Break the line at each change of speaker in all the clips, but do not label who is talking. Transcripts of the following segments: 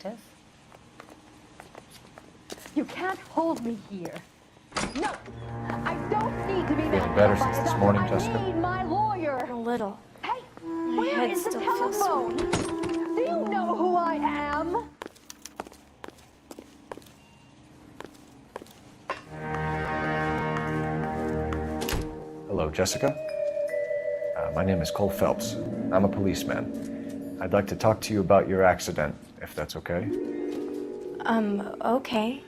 detective. You can't hold me here. No, I don't need to be
Feeling better since this morning, Jessica?
I need my lawyer.
A little.
Hey,
My
where
head
is the
still feels
telephone? Do you know who I am?
Hello, Jessica. My name is Cole Phelps. I'm a policeman. I'd like to talk to you about your accident, if that's okay.
Okay.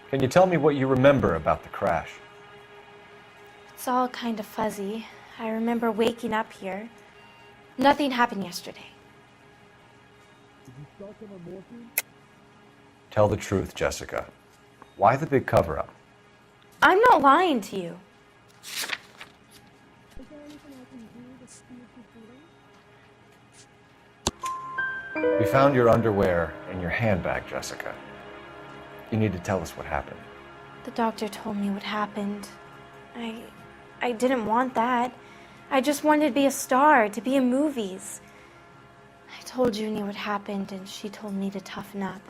Can you tell me what you remember about the crash?
It's all kind of fuzzy. I remember waking up here. Nothing happened yesterday.
Tell the truth, Jessica. Why the big cover-up?
I'm not lying to you.
We found your underwear in your handbag, Jessica. You need to tell us what happened.
The doctor told me what happened. I didn't want that. I just wanted to be a star, to be in movies. I told Junie what happened, and she told me to toughen up.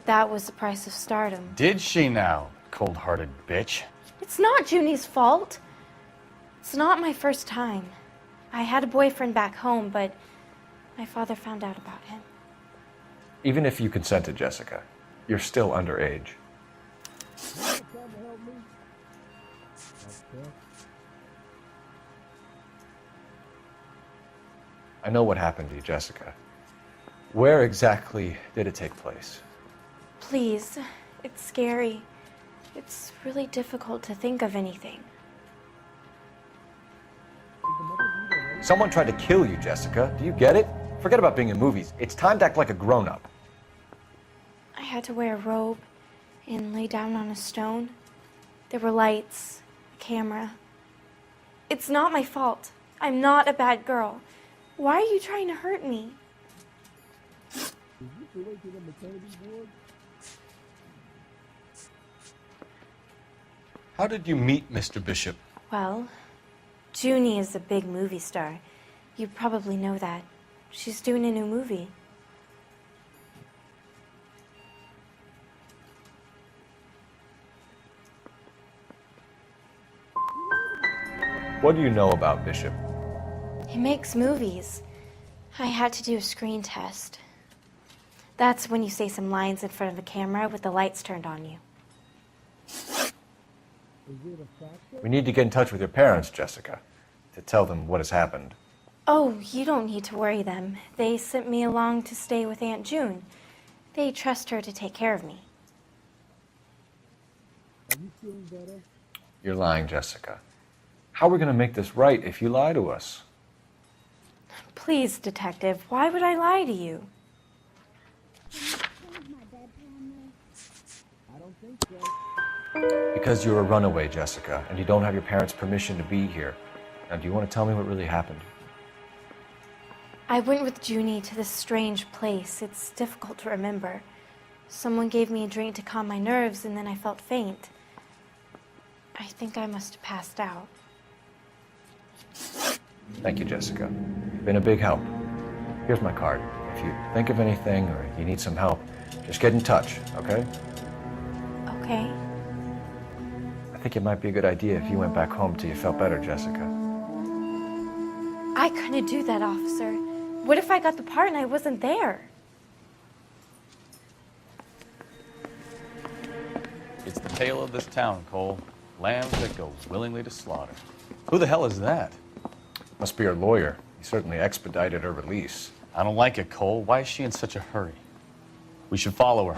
That was the price of stardom.
Did she now, cold-hearted bitch?
It's not Junie's fault. It's not my first time. I had a boyfriend back home, but my father found out about him.
Even if you consented, Jessica, you're still underage. I know what happened to you, Jessica. Where exactly did it take place?
Please, it's scary. It's really difficult to think of anything.
Someone tried to kill you, Jessica. Do you get it? Forget about being in movies. It's time to act like a grown-up.
I had to wear a robe and lay down on a stone. There were lights, a camera. It's not my fault. I'm not a bad girl. Why are you trying to hurt me?
How did you meet Mr. Bishop?
Well, Junie is a big movie star. You probably know that. She's doing a new movie.
What do you know about Bishop?
He makes movies. I had to do a screen test. That's when you say some lines in front of a camera with the lights turned on you.
We need to get in touch with your parents, Jessica, to tell them what has happened.
Oh, you don't need to worry them. They sent me along to stay with Aunt June. They trust her to take care of me.
You're lying, Jessica. How are we going to make this right if you lie to us?
Please, detective, why would I lie to you?
Because you're a runaway, Jessica, and you don't have your parents' permission to be here. Now, do you want to tell me what really happened?
I went with Junie to this strange place. It's difficult to remember. Someone gave me a drink to calm my nerves, and then I felt faint. I think I must have passed out.
Thank you, Jessica. You've been a big help. Here's my card. If you think of anything or you need some help, just get in touch, okay?
Okay.
I think it might be a good idea if you went back home till you felt better, Jessica.
I couldn't do that, officer. What if I got the part and I wasn't there?
It's the tale of this town, Cole. Lambs that go willingly to slaughter. Who the hell is that?
Must be her lawyer. He certainly expedited her release.
I don't like it, Cole. Why is she in such a hurry? We should follow her.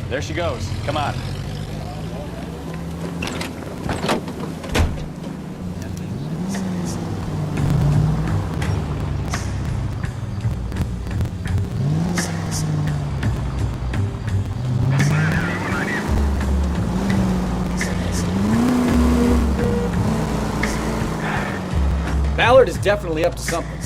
There she goes. Come on.
Ballard is definitely up to something.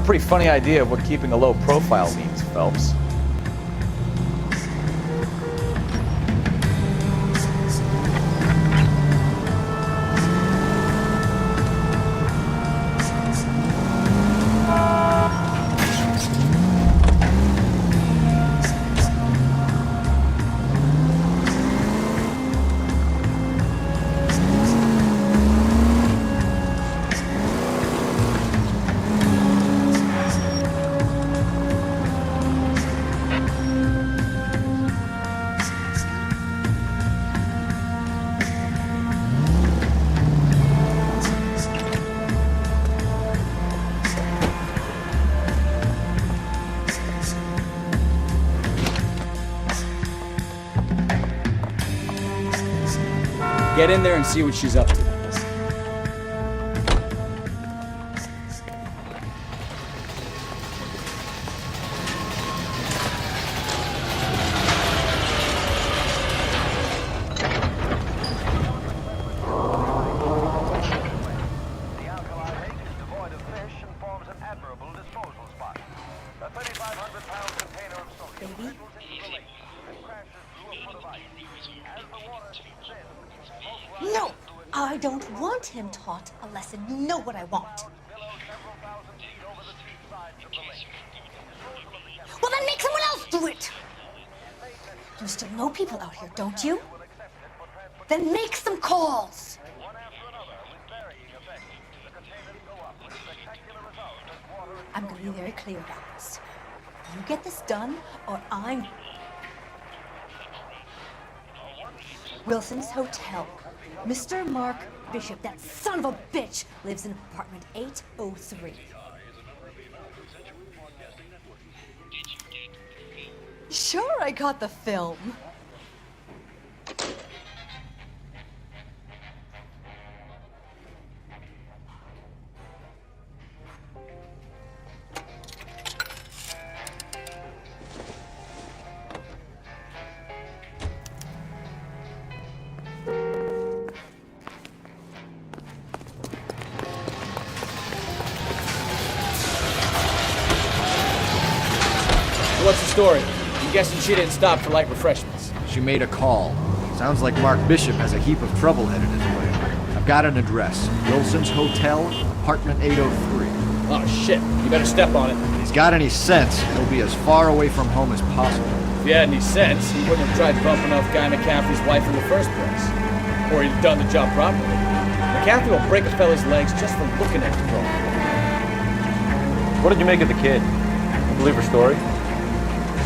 a pretty funny idea of what keeping a low profile means, Phelps.
Get in there and see what she's up to.
No, I don't want him taught a lesson. You know what I want. Well, then make someone else do it. You still know people out here, don't you? Then make some calls. I'm going to be very clear about this. You get this done, or I'm... Wilson's Hotel. Mr. Mark Bishop, that son of a bitch, lives in apartment 803. Sure, I got the film.
What's the story? I'm guessing she didn't stop for light refreshments.
She made a call. Sounds like Mark Bishop has a heap of trouble headed his way. I've got an address. Wilson's Hotel, apartment 803.
Oh shit, you better step on it.
If he's got any sense, he'll be as far away from home as possible.
If he had any sense, he wouldn't have tried bumping off Guy McCaffrey's wife in the first place. Or he'd have done the job properly. McCaffrey will break a fella's legs just for looking at the girl.
What did you make of the kid? You believe her story?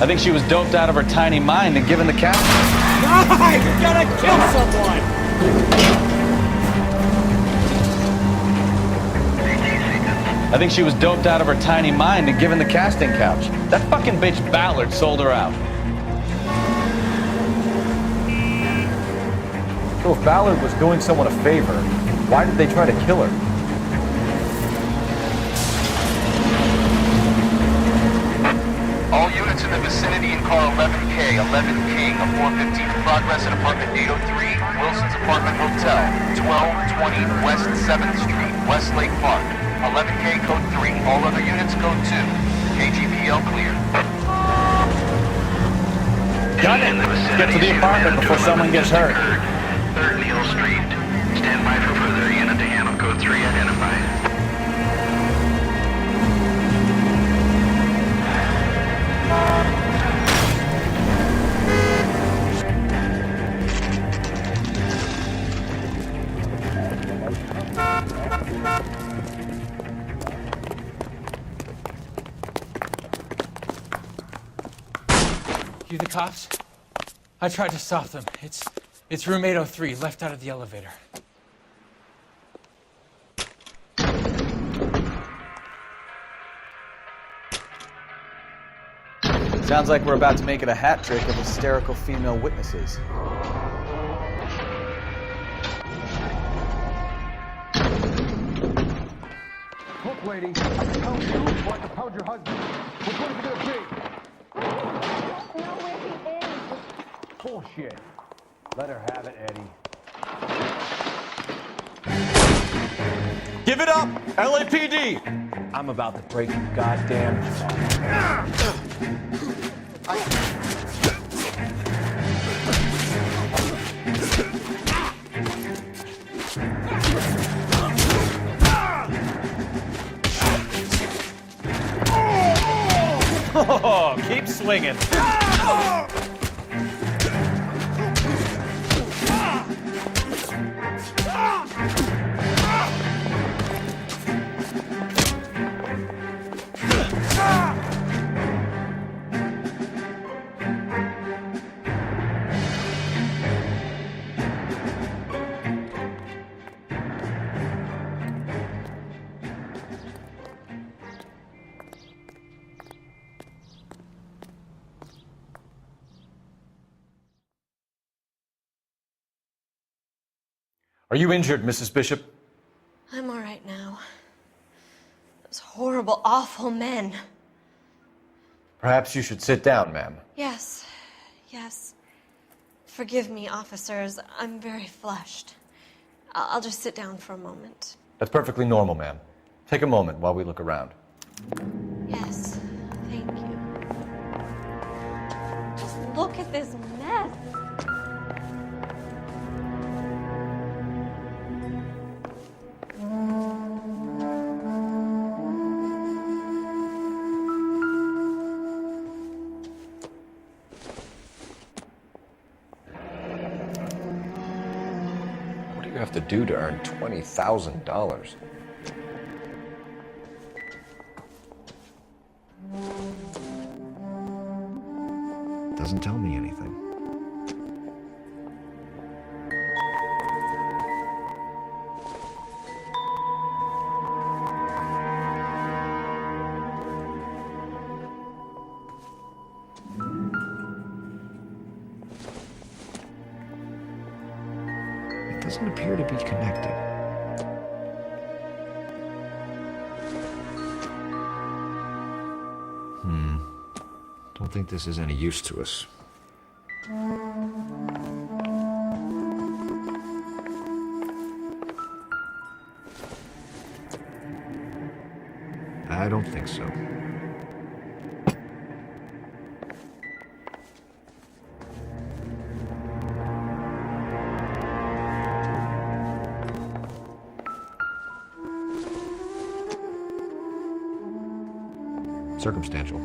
I think she was doped out of her tiny mind and given the cat.
Guy, you're gonna kill someone!
I think she was doped out of her tiny mind and given the casting couch. That fucking bitch Ballard sold her out.
So if Ballard was doing someone a favor, why did they try to kill her?
All units in the vicinity in car 11K, 11 King, a 415 progress at apartment 803, Wilson's Apartment Hotel, 1220 West 7th Street, Westlake Park. 11K code 3, all other units code 2. KGPL clear.
Got it! Get to the apartment before someone gets hurt.
3rd Neal Street. Stand by for further unit to handle code 3 identified.
You the cops? I tried to stop them. It's room 803, left out of the elevator.
Sounds like we're about to make it a hat trick of hysterical female witnesses.
Look, lady, I can tell you so I can pound your husband. Which one is it gonna be?
I don't know where he is.
Bullshit. Let her have it, Eddie.
Give it up, LAPD!
I'm about to break your goddamn
Oh, keep swinging.
Are you injured, Mrs. Bishop?
I'm all right now. Those horrible, awful men.
Perhaps you should sit down, ma'am.
Yes, yes. Forgive me, officers. I'm very flushed. I'll just sit down for a moment.
That's perfectly normal, ma'am. Take a moment while we look around.
Yes, thank you. Just look at this mess.
What do you have to do to earn $20,000?
Doesn't tell me anything. It doesn't appear to be connected. Don't think this is any use to us. I don't think so. Circumstantial.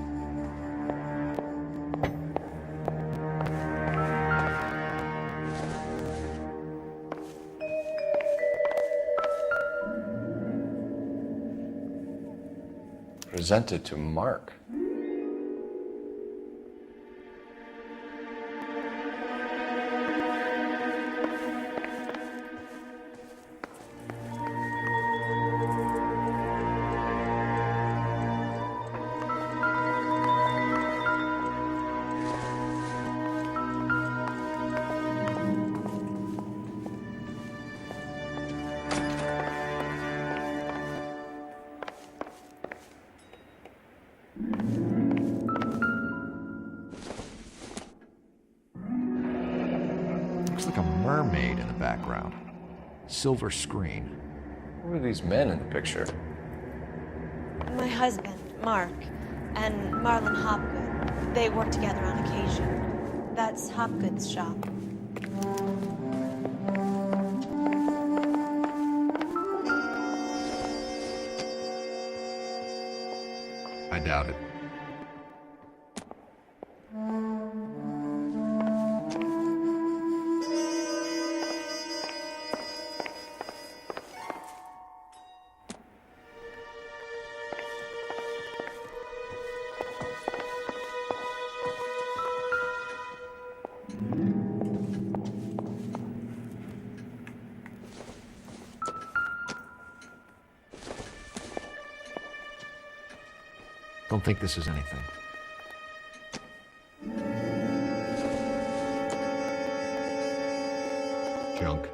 Presented to Mark.
Looks like a mermaid in the background. Silver screen.
Who are these men in the picture?
My husband, Mark, and Marlon Hopgood. They work together on occasion. That's Hopgood's shop.
I doubt it. Don't think this is anything. Junk.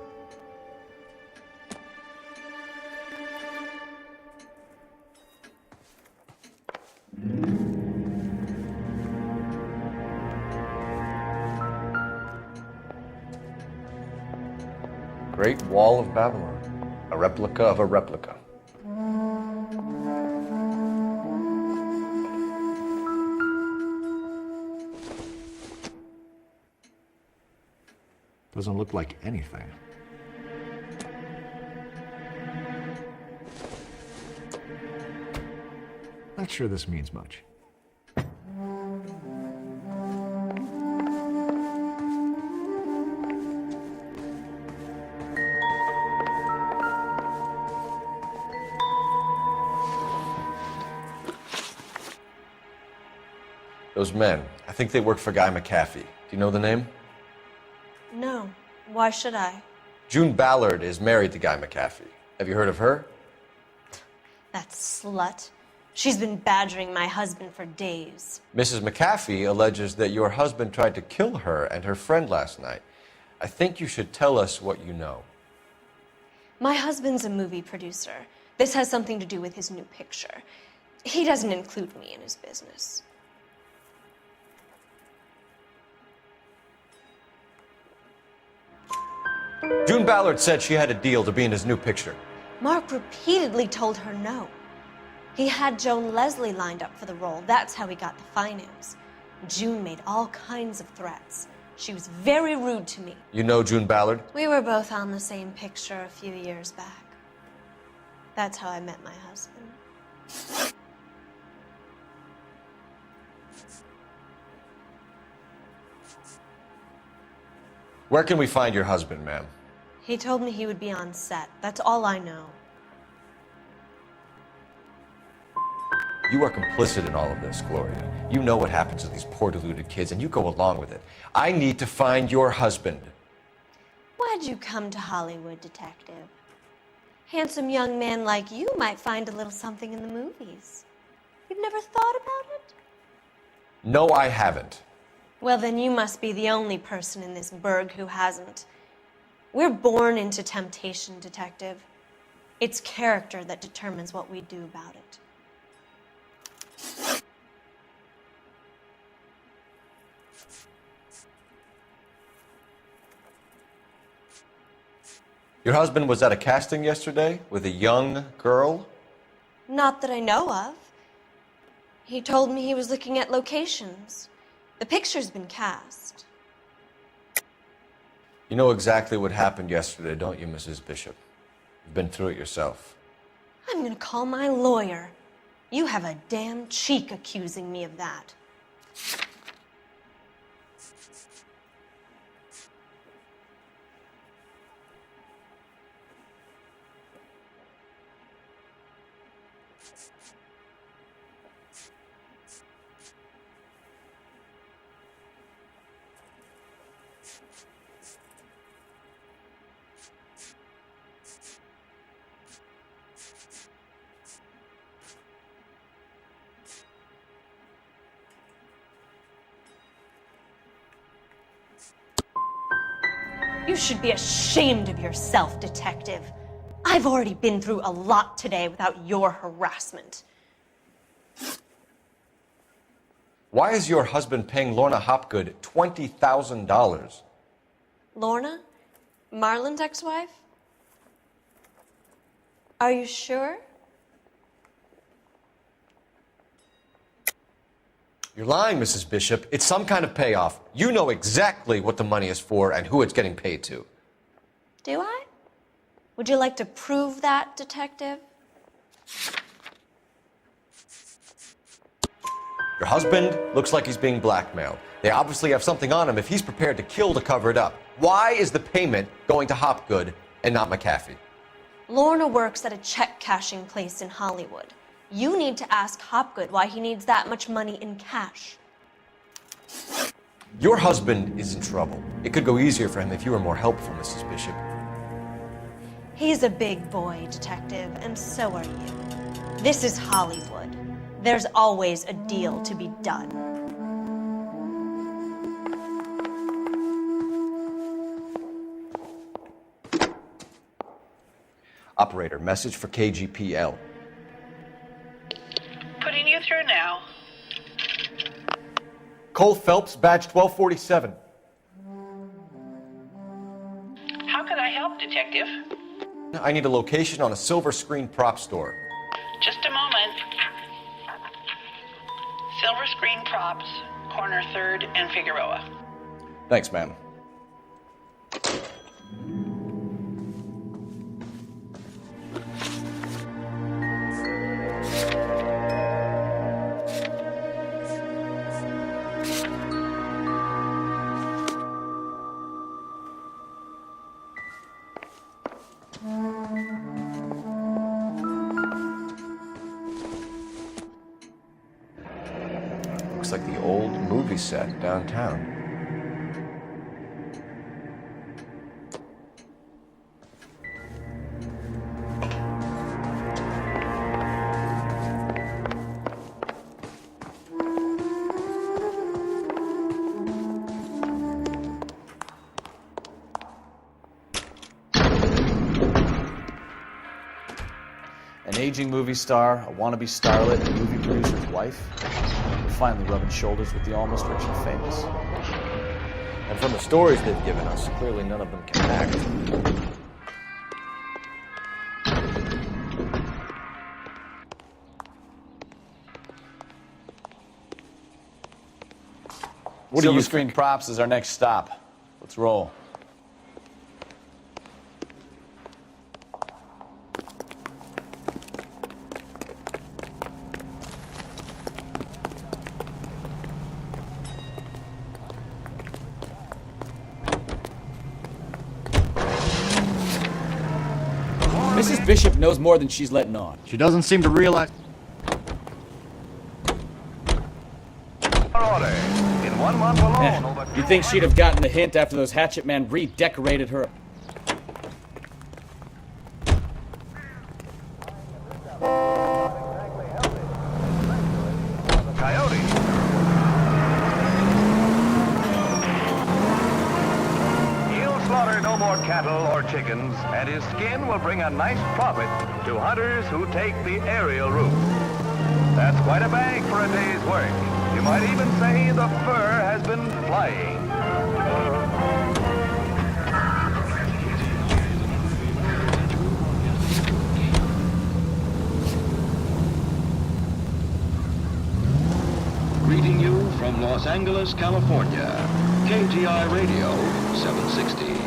Great Wall of Babylon. A replica of a replica.
Doesn't look like anything. Not sure this means much.
Those men, I think they work for Guy McAfee. Do you know the name?
No. Why should I?
June Ballard is married to Guy McAfee. Have you heard of her?
That slut. She's been badgering my husband for days.
Mrs. McAfee alleges that your husband tried to kill her and her friend last night. I think you should tell us what you know.
My husband's a movie producer. This has something to do with his new picture. He doesn't include me in his business.
June Ballard said she had a deal to be in his new picture.
Mark repeatedly told her no. He had Joan Leslie lined up for the role. That's how he got the finance. June made all kinds of threats. She was very rude to me.
You know June Ballard?
We were both on the same picture a few years back. That's how I met my husband.
Where can we find your husband, ma'am?
He told me he would be on set. That's all I know.
You are complicit in all of this, Gloria. You know what happens to these poor deluded kids, and you go along with it. I need to find your husband.
Why'd you come to Hollywood, detective? Handsome young man like you might find a little something in the movies. You've never thought about it?
No, I haven't.
Well, then you must be the only person in this burg who hasn't. We're born into temptation, detective. It's character that determines what we do about it.
Your husband was at a casting yesterday with a young girl?
Not that I know of. He told me he was looking at locations. The picture's been cast.
You know exactly what happened yesterday, don't you, Mrs. Bishop? You've been through it yourself.
I'm gonna call my lawyer. You have a damn cheek accusing me of that. You should be ashamed of yourself, detective. I've already been through a lot today without your harassment.
Why is your husband paying Lorna Hopgood $20,000?
Lorna? Marlon's ex-wife? Are you sure?
You're lying, Mrs. Bishop. It's some kind of payoff. You know exactly what the money is for and who it's getting paid to.
Do I? Would you like to prove that, detective?
Your husband looks like he's being blackmailed. They obviously have something on him if he's prepared to kill to cover it up. Why is the payment going to Hopgood and not McAfee?
Lorna works at a check-cashing place in Hollywood. You need to ask Hopgood why he needs that much money in cash.
Your husband is in trouble. It could go easier for him if you were more helpful, Mrs. Bishop.
He's a big boy, detective, and so are you. This is Hollywood. There's always a deal to be done.
Operator, message for KGPL.
Putting you through now.
Cole Phelps, badge 1247.
How can I help, detective?
I need a location on a silver screen prop store.
Just a moment. Silver Screen Props, corner 3rd and Figueroa.
Thanks, ma'am. Looks like the old movie set downtown.
An aging movie star, a wannabe starlet, a movie producer's wife. Finally rubbing shoulders with the almost rich and famous.
And from the stories they've given us, clearly none of them can act.
What do you think? Props is our next stop. Let's roll.
Mrs. Bishop knows more than she's letting on.
She doesn't seem to realize...
In 1 month alone,
You'd think she'd have gotten the hint after those hatchet men redecorated her.
Coyote. He'll slaughter no more cattle or chickens, and his skin will bring a nice profit to hunters who take the aerial route. That's quite a bag for a day's work. You might even say the fur has been flying.
Greeting you from Los Angeles, California. KGI Radio 760.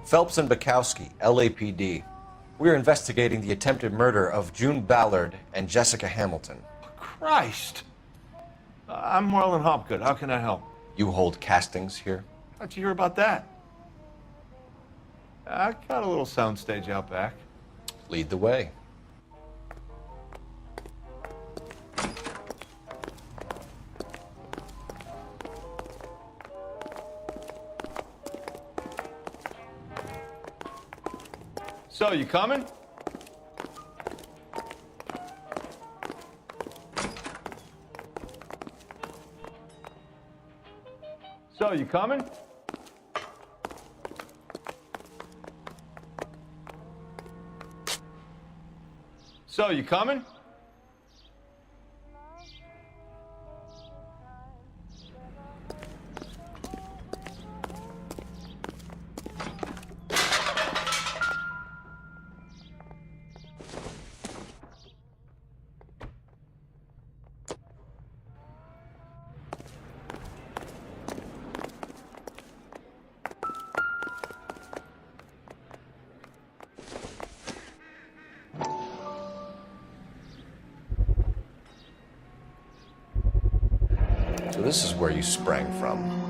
Phelps and Bukowski, LAPD. We're investigating the attempted murder of June Ballard and Jessica Hamilton.
Christ! I'm Marlon Hopgood. How can I help?
You hold castings here?
How'd you hear about that? I got a little soundstage out back.
Lead the way.
So, you coming? So, you coming? So, you coming?
So this is where you sprang from.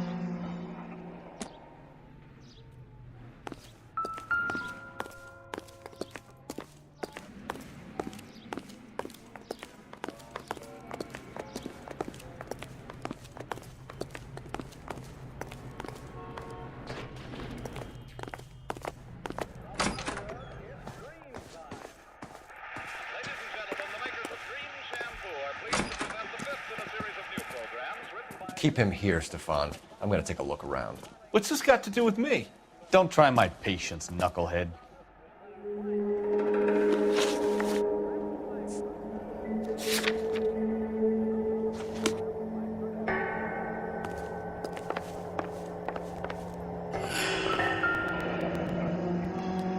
Keep him here, Stefan. I'm gonna take a look around.
What's this got to do with me?
Don't try my patience, knucklehead.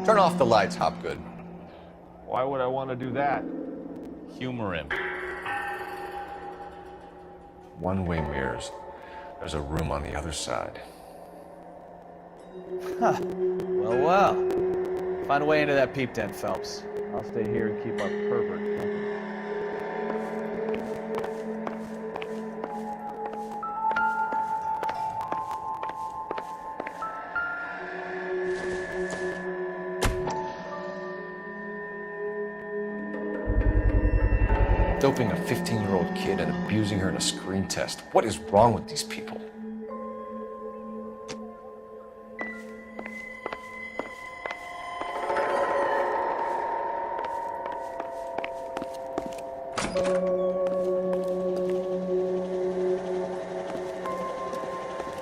Turn off the lights, Hopgood.
Why would I want to do that?
Humor him.
One-way mirrors. There's a room on the other side.
Huh. Well, well. Find a way into that peep tent, Phelps. I'll stay here and keep our pervert company.
Doping a 15-year-old kid and abusing her in a screen test. What is wrong with these people?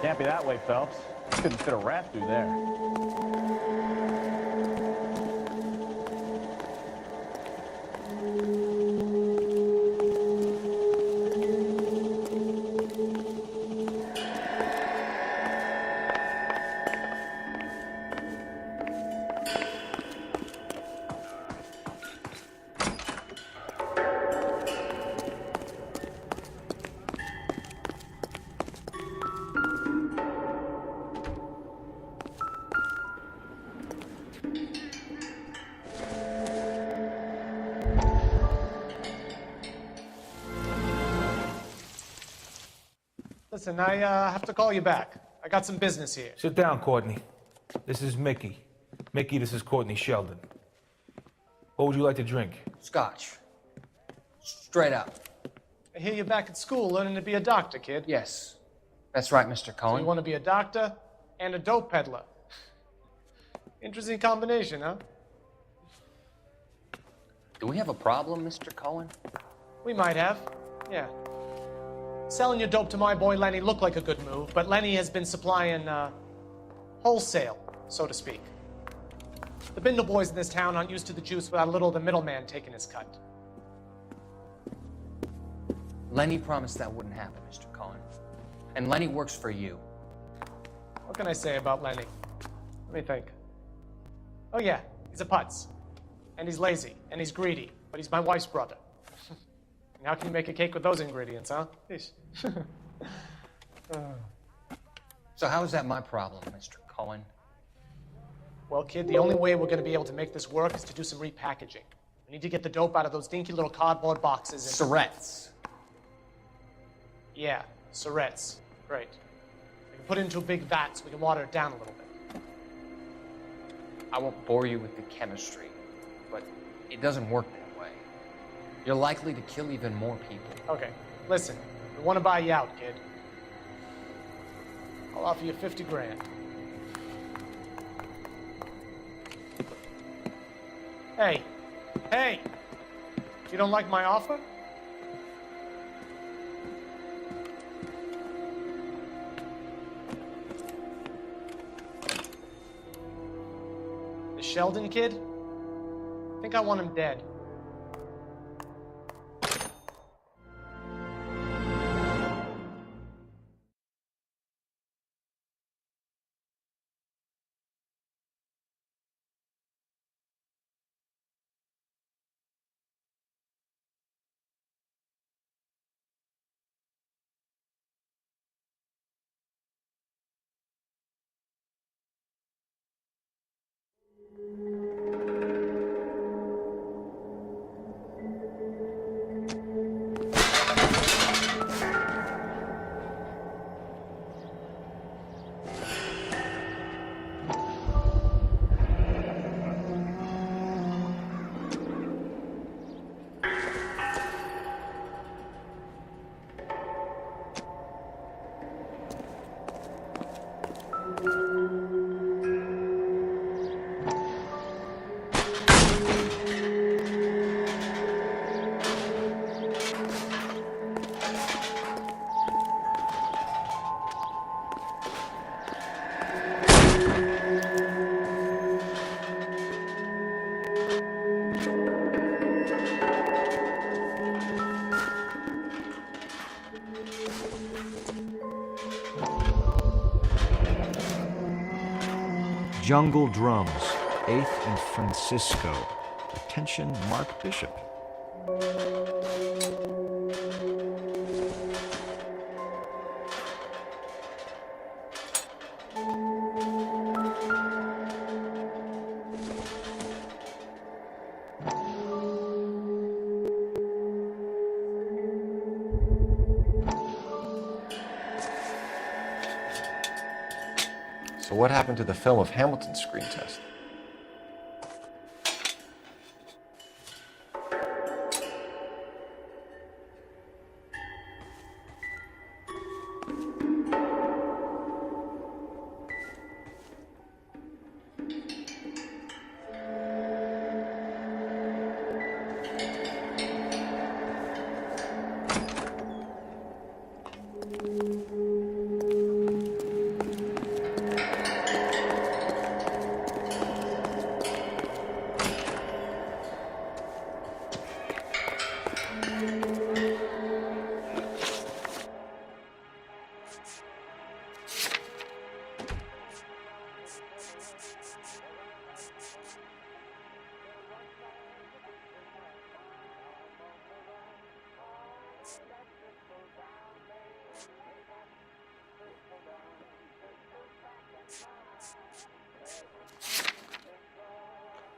Can't be that way, Phelps. Couldn't fit a rat through there.
Listen, I have to call you back. I got some business here.
Sit down, Courtney. This is Mickey. Mickey, this is Courtney Sheldon. What would you like to drink?
Scotch. Straight up.
I hear you're back at school learning to be a doctor, kid.
Yes. That's right, Mr.
So
Cohen.
you want to be a doctor and a dope peddler. Interesting combination, huh?
Do we have a problem, Mr. Cohen?
We might have. Yeah. Selling your dope to my boy Lenny looked like a good move, but Lenny has been supplying, wholesale, so to speak. The Bindle boys in this town aren't used to the juice without a little of the middleman taking his cut.
Lenny promised that wouldn't happen, Mr. Cohen. And Lenny works for you.
What can I say about Lenny? Let me think. Oh yeah, he's a putz. And he's lazy, and he's greedy, but he's my wife's brother. And how can you make a cake with those ingredients, huh? Yeesh.
So how is that my problem, Mr. Cohen?
Well, kid, the only way we're going to be able to make this work is to do some repackaging. We need to get the dope out of those dinky little cardboard boxes and...
Syrettes.
Yeah, syrettes. Great. We can put it into a big vat so we can water it down a little bit.
I won't bore you with the chemistry, but it doesn't work that way. You're likely to kill even more people.
Okay, listen. We want to buy you out, kid. I'll offer you 50 grand. Hey. Hey! You don't like my offer? The Sheldon kid? I think I want him dead.
Jungle Drums, 8th and Francisco. Attention, Mark Bishop.
So what happened to the film of Hamilton's screen test?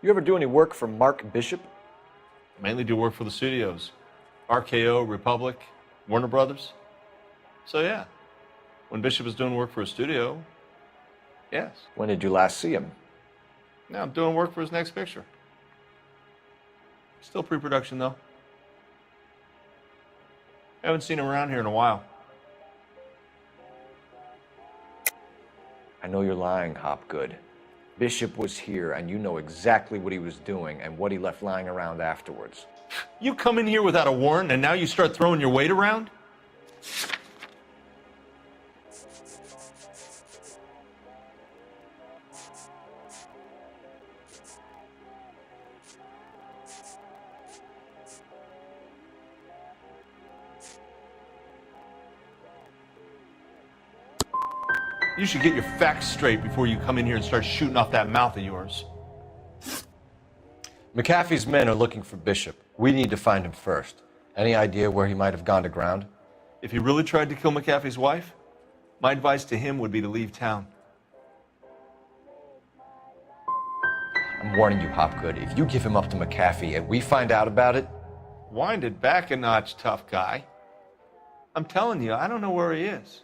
You ever do any work for Mark Bishop?
Mainly do work for the studios. RKO, Republic, Warner Brothers. So yeah, when Bishop was doing work for a studio, yes.
When did you last see him?
Now I'm doing work for his next picture. Still pre-production though. Haven't seen him around here in a while.
I know you're lying, Hopgood. Bishop was here, and you know exactly what he was doing and what he left lying around afterwards.
You come in here without a warrant, and now you start throwing your weight around? You should get your facts straight before you come in here and start shooting off that mouth of yours.
McAfee's men are looking for Bishop. We need to find him first. Any idea where he might have gone to ground?
If he really tried to kill McAfee's wife, my advice to him would be to leave town.
I'm warning you, Hopgood. If you give him up to McAfee and we find out about it...
Wind it back a notch, tough guy. I'm telling you, I don't know where he is.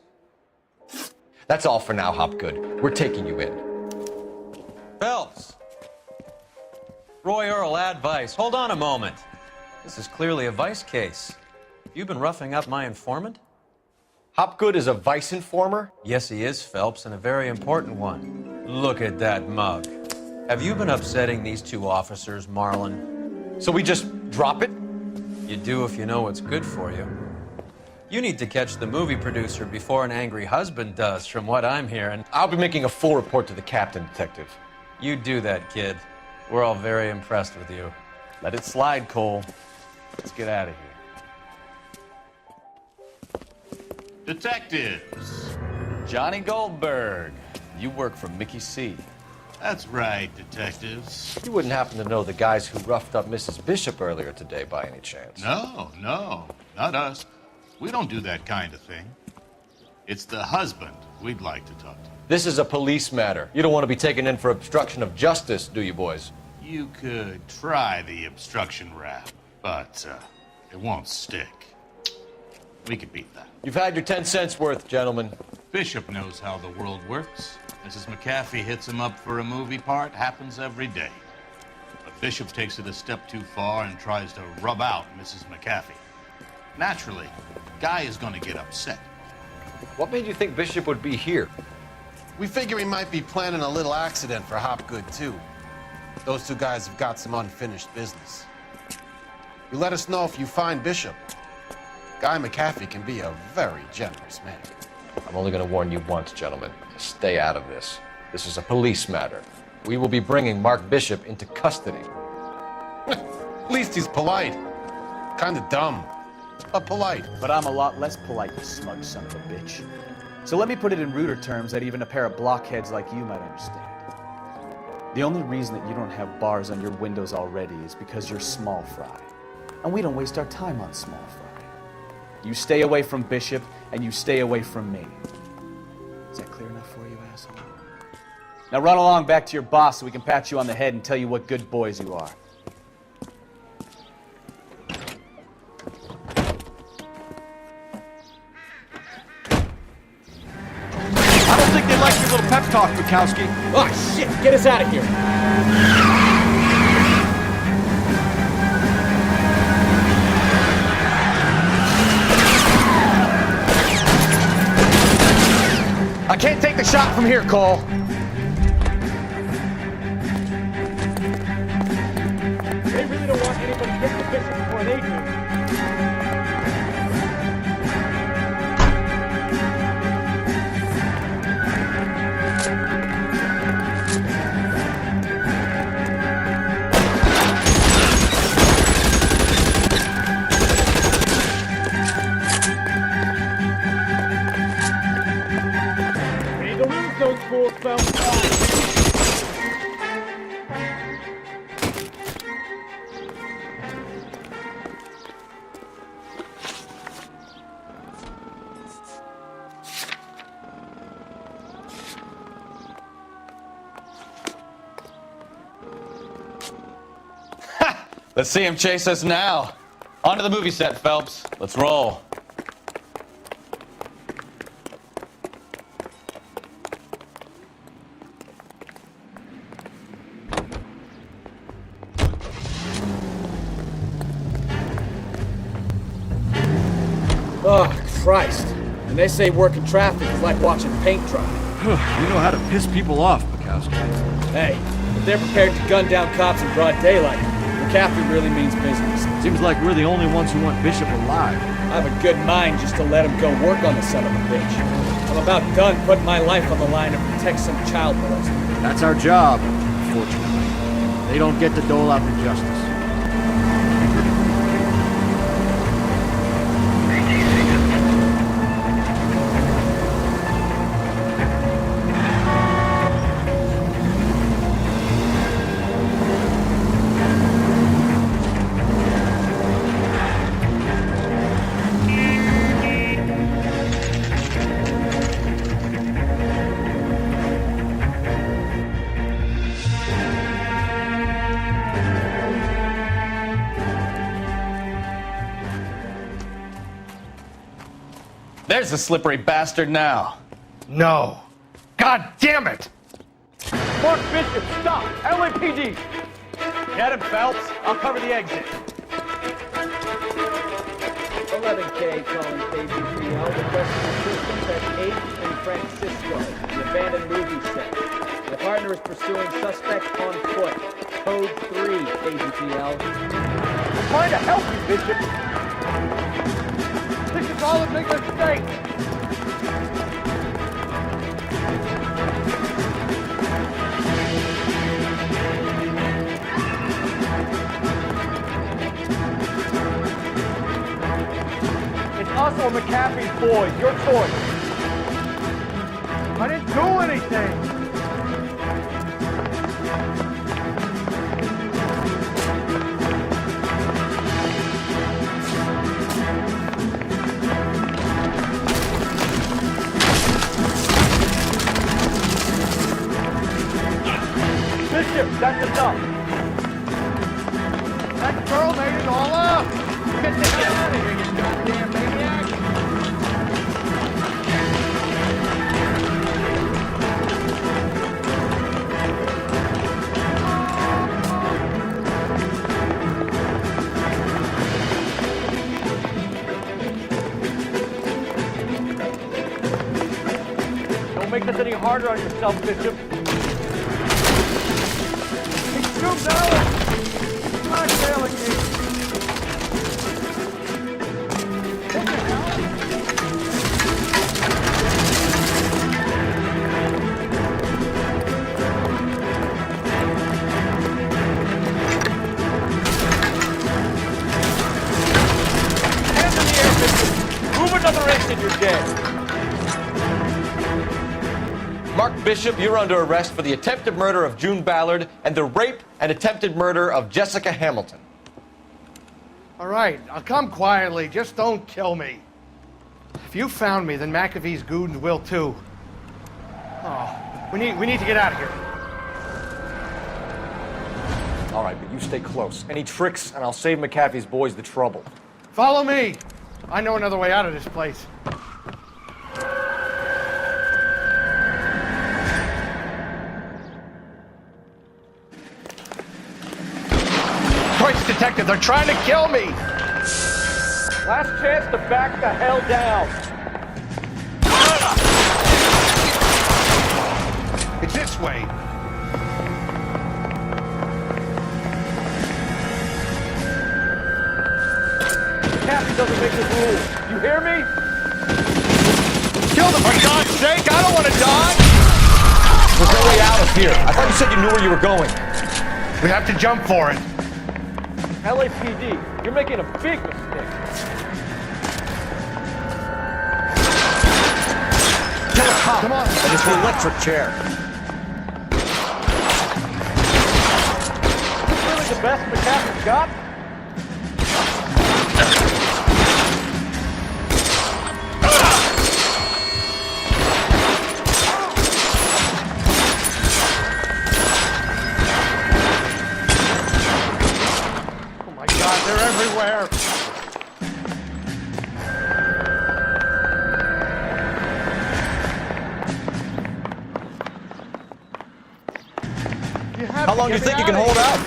That's all for now, Hopgood. We're taking you in.
Phelps! Roy Earl, advice. Hold on a moment. This is clearly a vice case. You've been roughing up my informant?
Hopgood is a vice informer?
Yes, he is, Phelps, and a very important one. Look at that mug. Have you been upsetting these two officers, Marlon?
So we just drop it?
You do if you know what's good for you. You need to catch the movie producer before an angry husband does, from what I'm hearing.
I'll be making a full report to the captain, Detective.
You do that, kid. We're all very impressed with you.
Let it slide, Cole. Let's get out of here.
Detectives.
Johnny Goldberg. You work for Mickey C.
That's right, detectives.
You wouldn't happen to know the guys who roughed up Mrs. Bishop earlier today by any chance?
No, not us. We don't do that kind of thing. It's the husband we'd like to talk to.
This is a police matter. You don't want to be taken in for obstruction of justice, do you, boys?
You could try the obstruction rap, but it won't stick. We could beat that.
You've had your 10 cents worth, gentlemen.
Bishop knows how the world works. Mrs. McAfee hits him up for a movie part, happens every day. But Bishop takes it a step too far and tries to rub out Mrs. McAfee. Naturally, Guy is going to get upset.
What made you think Bishop would be here?
We figure he might be planning a little accident for Hopgood, too. Those two guys have got some unfinished business. You let us know if you find Bishop. Guy McAfee can be a very generous man.
I'm only going to warn you once, gentlemen. Stay out of this. This is a police matter. We will be bringing Mark Bishop into custody.
At least he's polite. Kind of dumb, but polite.
But I'm a lot less polite, you smug son of a bitch. So let me put it in ruder terms that even a pair of blockheads like you might understand. The only reason that you don't have bars on your windows already is because you're small fry. And we don't waste our time on small fry. You stay away from Bishop, and you stay away from me. Is that clear enough for you, asshole? Now run along back to your boss so we can pat you on the head and tell you what good boys you are.
I don't think they like your little pep talk, Bukowski.
Oh, shit! Get us out of here!
I can't take the shot from here, Cole.
They really don't want anybody to get the Bishop before they do. Those fools fell
Let's see him chase us now. On to the movie set, Phelps. Let's roll.
Oh, Christ. And they say working traffic is like watching paint dry.
You know how to piss people off, Bukowski.
Hey, if they're prepared to gun down cops in broad daylight, McCaffrey really means business.
Seems like we're the only ones who want Bishop alive.
I have a good mind just to let him go work on the son of a bitch. I'm about done putting my life on the line to protect some child molester.
That's our job, unfortunately. They don't get to dole out the justice.
There's the slippery bastard now.
No. God damn it!
Mark Bishop, stop! LAPD!
Get him, Phelps. I'll cover the exit.
11K calling KBPL, requesting assistance at 8 in Francisco, the abandoned movie set. My partner is pursuing suspect on foot. Code 3, KBPL. I'm trying to help you, Bishop. This is all a big mistake. It's us or McCaffrey's boys. Your choice. I didn't do anything. Bishop, that's enough. That girl made it all up. Get the hell out of here, you goddamn maniac. Don't make this any harder on yourself, Bishop. Zooms out! I'm failing you! What the hell? Hands in the air, Bishop! Move another inch and you're dead!
Mark Bishop, you're under arrest for the attempted murder of June Ballard and the rape and attempted murder of Jessica Hamilton.
All right, I'll come quietly. Just don't kill me. If you found me, then McAfee's goons will too. Oh, we need to get out of here.
All right, but you stay close. Any tricks, and I'll save McAfee's boys the trouble.
Follow me. I know another way out of this place. Christ, detective, they're trying to kill me!
Last chance to back the hell down.
It's this way.
Captain doesn't make the rules. You hear me?
Kill them, for God's sake! I don't want to die!
There's no way out of here. I thought you said you knew where you were going.
We have to jump for it.
LAPD, you're making a big mistake.
Kill a cop.
Come on.
And it's the electric chair.
Is this really the best McCaffrey's got?
They're everywhere.
How long do you think you can hold out?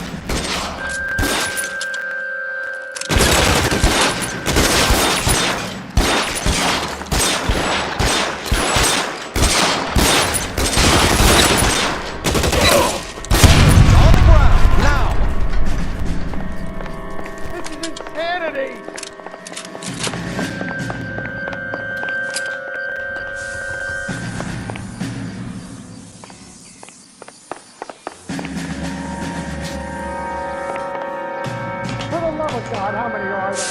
Oh God, how many are there?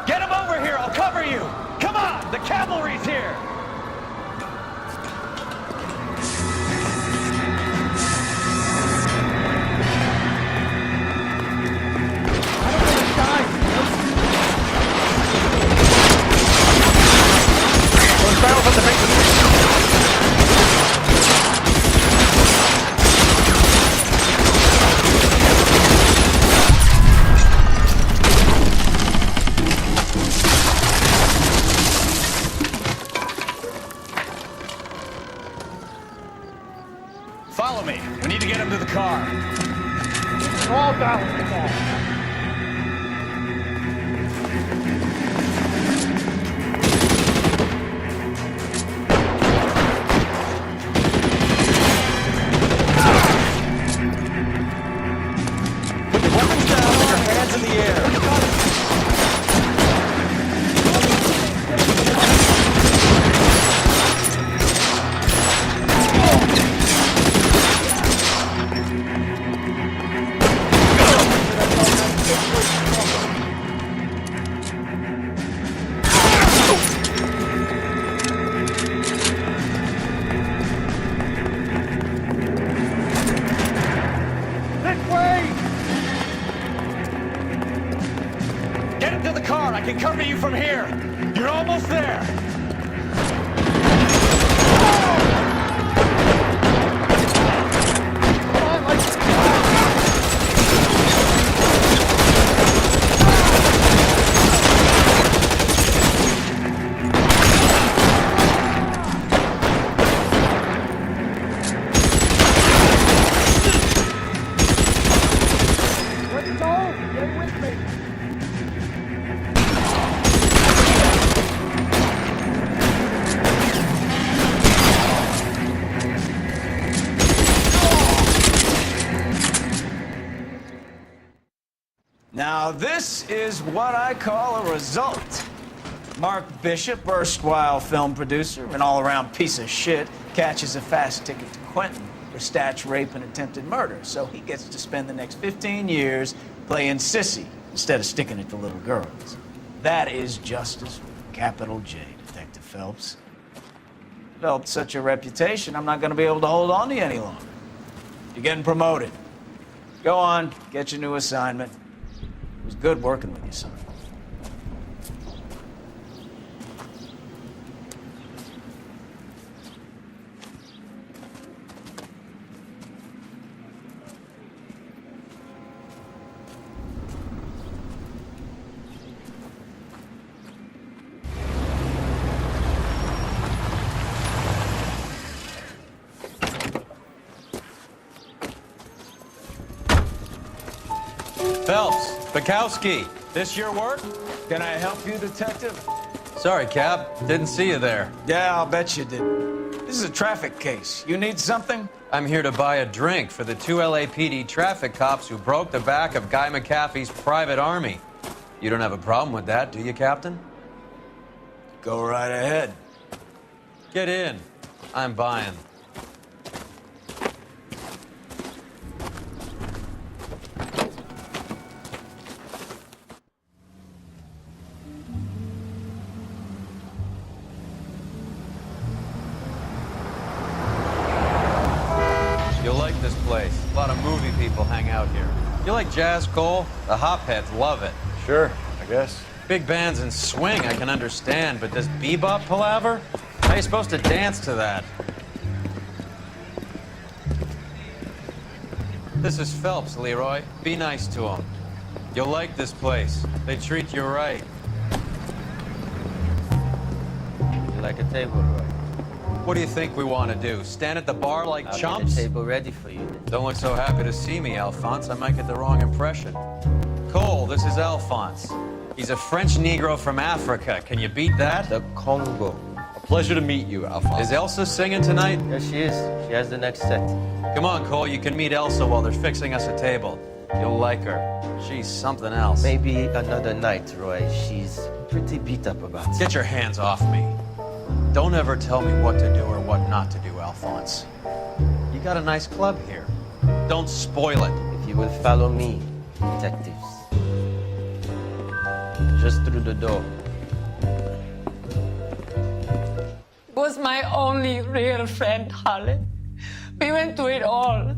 Get him over here, I'll cover you! Come on, the cavalry's here! Follow me. We need to get him to the car.
All down with the ball.
Put your weapons down and your hands in the air. Get him to the car. I can cover you from here. You're almost there.
Let's go. Get with me.
Now, this is what I call a result. Mark Bishop, erstwhile film producer, an all-around piece of shit, catches a fast ticket to Quentin for statch rape and attempted murder, so he gets to spend the next 15 years playing sissy instead of sticking it to little girls. That is justice with a capital J, Detective Phelps. Developed such a reputation, I'm not going to be able to hold on to you any longer. You're getting promoted. Go on, get your new assignment. It was good working with you, son.
Phelps, Bukowski, this your work?
Can I help you, Detective?
Sorry, Cap. Didn't see you there.
Yeah, I'll bet you did. This is a traffic case. You need something?
I'm here to buy a drink for the 2 LAPD traffic cops who broke the back of Guy McAfee's private army. You don't have a problem with that, do you, Captain?
Go right ahead.
Get in. I'm buying. You'll like this place. A lot of movie people hang out here. You like jazz, Cole? The hopheads love it.
Sure, I guess.
Big bands and swing I can understand, but this bebop palaver? How are you supposed to dance to that? This is Phelps, Leroy. Be nice to him. You'll like this place. They treat you right.
You like a table, Roy?
What do you think we want to do? Stand at the bar like
I'll
chumps?
get a table ready for you.
Don't look so happy to see me, Alphonse. I might get the wrong impression. Cole, this is Alphonse. He's a French Negro from Africa. Can you beat that?
The Congo.
A pleasure to meet you, Alphonse. Is Elsa singing tonight?
Yes, she is. She has the next set.
Come on, Cole. You can meet Elsa while they're fixing us a table. You'll like her. She's something else.
Maybe another night, Roy. She's pretty beat up about it.
Get your hands off me. Don't ever tell me what to do or what not to do, Alphonse. You got a nice club here. Don't spoil it.
If you will follow me, detectives. Just through the door.
Was my only real friend, Harlan. We went through it all.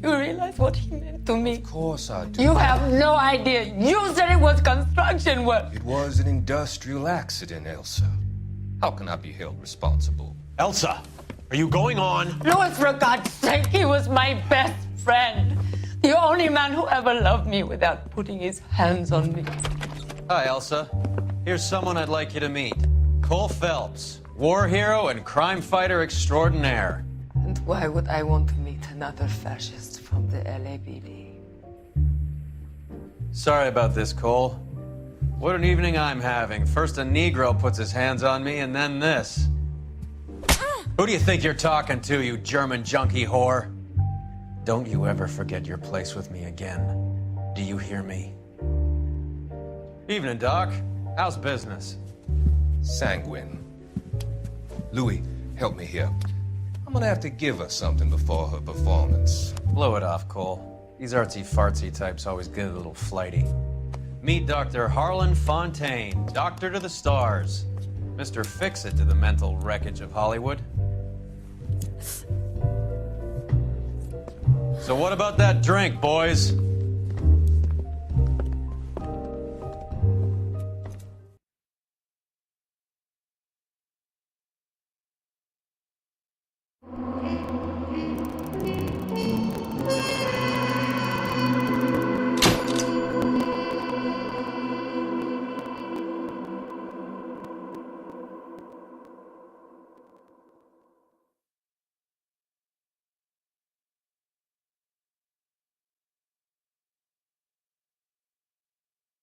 Do you realize what he meant to me?
Of course I do.
You have no idea. You said it was construction work.
It was an industrial accident, Elsa. How can I be held responsible?
Elsa, are you going on?
Louis, for God's sake, he was my best friend. The only man who ever loved me without putting his hands on me.
Hi, Elsa. Here's someone I'd like you to meet. Cole Phelps, war hero and crime fighter extraordinaire.
And why would I want to meet another fascist from the LAPD?
Sorry about this, Cole. What an evening I'm having. First a Negro puts his hands on me, and then this. Who do you think you're talking to, you German junkie whore? Don't you ever forget your place with me again. Do you hear me? Evening, Doc. How's business?
Sanguine. Louis, help me here. I'm gonna have to give her something before her performance.
Blow it off, Cole. These artsy-fartsy types always get a little flighty. Meet Dr. Harlan Fontaine, doctor to the stars. Mr. Fix-It to the mental wreckage of Hollywood. So what about that drink, boys?